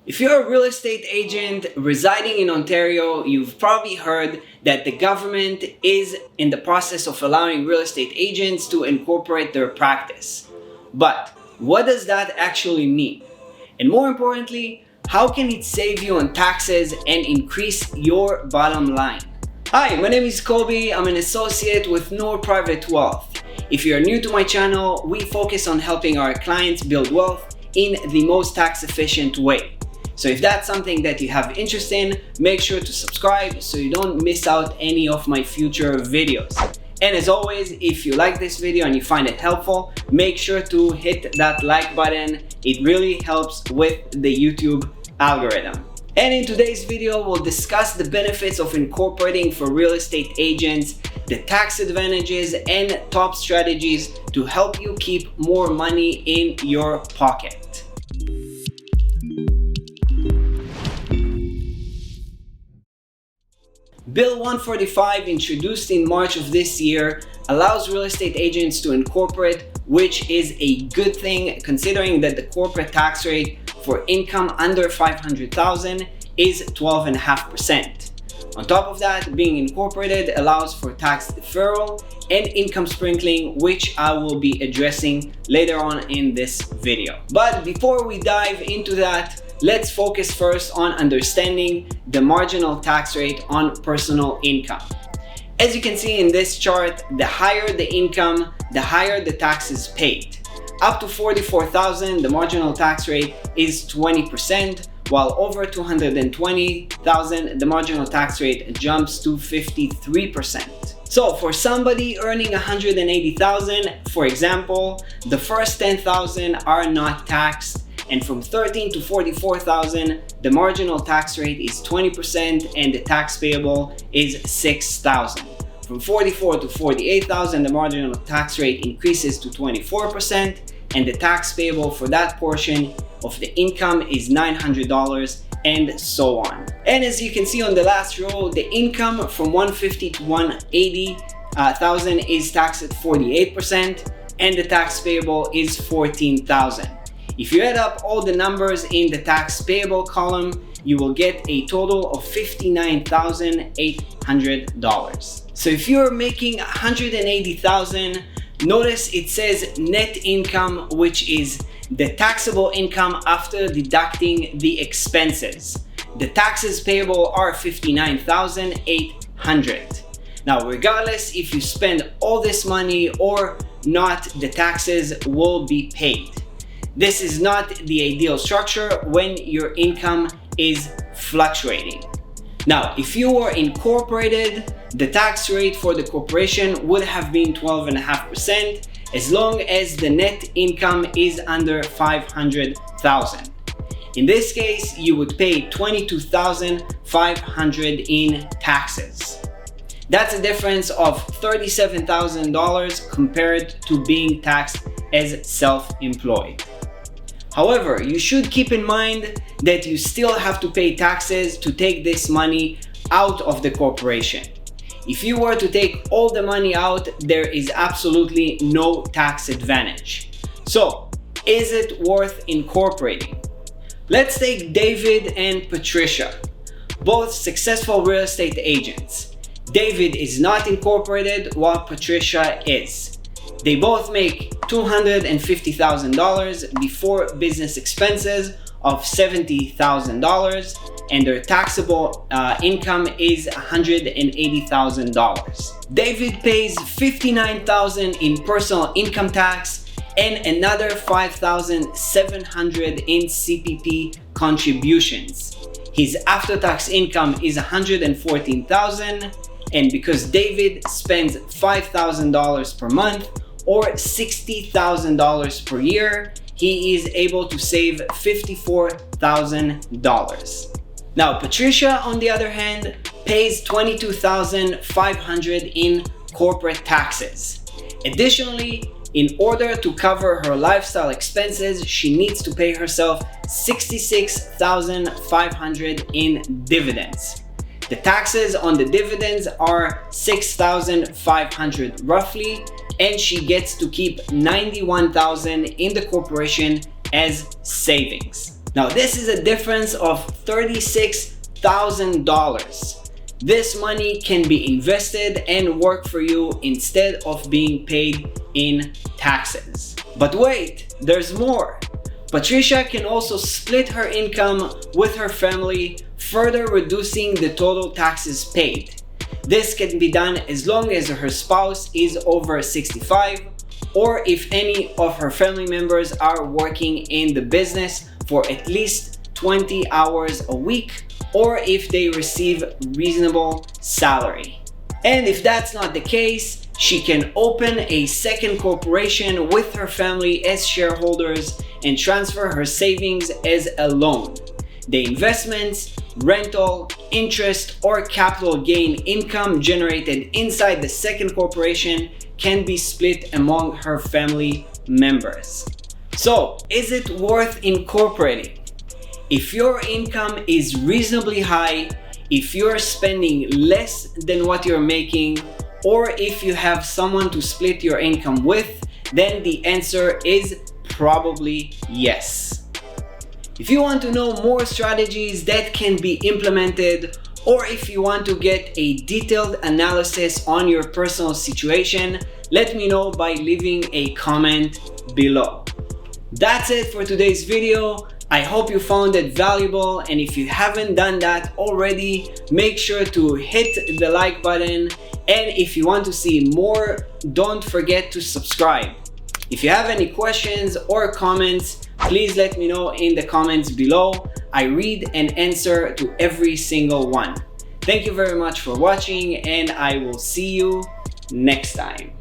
If you're a real estate agent residing in Ontario, you've probably heard that the government is in the process of allowing real estate agents to incorporate their practice. But what does that actually mean? And more importantly, how can it save you on taxes and increase your bottom line? Hi, my name is Koby. I'm an associate with Noor Private Wealth. If you're new to my channel, we focus on helping our clients build wealth in the most tax efficient way. So if that's something that you have interest in, make sure to subscribe so you don't miss out any of my future videos. And as always, if you like this video and you find it helpful, make sure to hit that like button. It really helps with the YouTube algorithm. And in today's video, we'll discuss the benefits of incorporating for real estate agents, the tax advantages and top strategies to help you keep more money in your pocket. Bill 145, introduced in March of this year, allows real estate agents to incorporate, which is a good thing considering that the corporate tax rate for income under $500,000 is 12.5%. On top of that, being incorporated allows for tax deferral and income sprinkling, which I will be addressing later on in this video. But before we dive into that, let's focus first on understanding the marginal tax rate on personal income. As you can see in this chart, the higher the income, the higher the taxes paid. Up to $44,000, the marginal tax rate is 20%, while over $220,000, the marginal tax rate jumps to 53%. So for somebody earning $180,000, for example, the first $10,000 are not taxed. And from $13,000 to $44,000, the marginal tax rate is 20% and the tax payable is $6,000. From $44,000 to $48,000, the marginal tax rate increases to 24% and the tax payable for that portion of the income is $900 and so on. And as you can see on the last row, the income from $150,000 to $180,000 is taxed at 48% and the tax payable is $14,000. If you add up all the numbers in the tax payable column, you will get a total of $59,800. So if you're making $180,000, notice it says net income, which is the taxable income after deducting the expenses. The taxes payable are $59,800. Now, regardless if you spend all this money or not, the taxes will be paid. This is not the ideal structure when your income is fluctuating. Now, if you were incorporated, the tax rate for the corporation would have been 12.5% as long as the net income is under $500,000. In this case, you would pay $22,500 in taxes. That's a difference of $37,000 compared to being taxed as self-employed. However, you should keep in mind that you still have to pay taxes to take this money out of the corporation. If you were to take all the money out, there is absolutely no tax advantage. So, is it worth incorporating? Let's take David and Patricia, both successful real estate agents. David is not incorporated while Patricia is. They both make $250,000 before business expenses of $70,000 and their taxable income is $180,000. David pays $59,000 in personal income tax and another $5,700 in CPP contributions. His after-tax income is $114,000, and because David spends $5,000 per month or $60,000 per year, he is able to save $54,000. Now, Patricia, on the other hand, pays $22,500 in corporate taxes. Additionally, in order to cover her lifestyle expenses, she needs to pay herself $66,500 in dividends. The taxes on the dividends are $6,500 roughly, and she gets to keep $91,000 in the corporation as savings. Now this is a difference of $36,000. This money can be invested and work for you instead of being paid in taxes. But wait, there's more. Patricia can also split her income with her family, further reducing the total taxes paid. This can be done as long as her spouse is over 65 or if any of her family members are working in the business for at least 20 hours a week or if they receive reasonable salary. And if that's not the case, she can open a second corporation with her family as shareholders and transfer her savings as a loan. The investments, rental, interest, or capital gain income generated inside the second corporation can be split among her family members. So, is it worth incorporating? If your income is reasonably high, if you're spending less than what you're making, or if you have someone to split your income with, then the answer is probably yes. If you want to know more strategies that can be implemented, or if you want to get a detailed analysis on your personal situation, let me know by leaving a comment below. That's it for today's video. I hope you found it valuable, and if you haven't done that already, make sure to hit the like button, and if you want to see more, don't forget to subscribe. If you have any questions or comments, please let me know in the comments below. I read and answer to every single one. Thank you very much for watching, and I will see you next time.